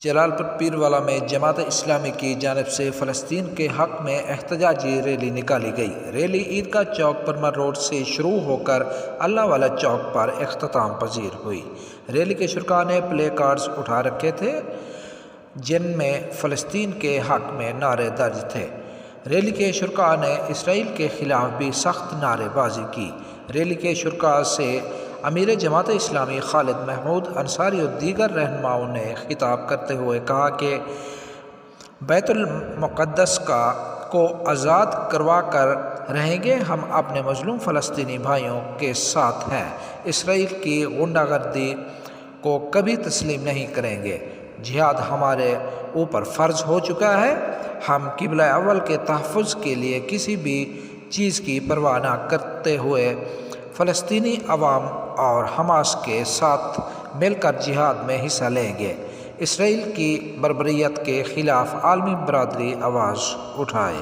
جلال پور پیروالا میں جماعت اسلامی کی جانب سے فلسطین کے حق میں احتجاجی ریلی نکالی گئی۔ ریلی عیدگاہ چوک پرمر روڈ سے شروع ہو کر اللہ والا چوک پر اختتام پذیر ہوئی۔ ریلی کے شرکاء نے پلے کارڈز اٹھا رکھے تھے جن میں فلسطین کے حق میں نعرے درج تھے۔ ریلی کے شرکاء نے اسرائیل کے خلاف بھی سخت نعرے بازی کی۔ ریلی کے شرکاء سے امیر جماعت اسلامی خالد محمود انصاری اور دیگر رہنماؤں نے خطاب کرتے ہوئے کہا کہ بیت المقدس کو آزاد کروا کر رہیں گے، ہم اپنے مظلوم فلسطینی بھائیوں کے ساتھ ہیں، اسرائیل کی غنڈہ گردی کو کبھی تسلیم نہیں کریں گے، جہاد ہمارے اوپر فرض ہو چکا ہے، ہم قبلہ اول کے تحفظ کے لیے کسی بھی چیز کی پرواہ نہ کرتے ہوئے فلسطینی عوام اور حماس کے ساتھ مل کر جہاد میں حصہ لیں گے، اسرائیل کی بربریت کے خلاف عالمی برادری آواز اٹھائے۔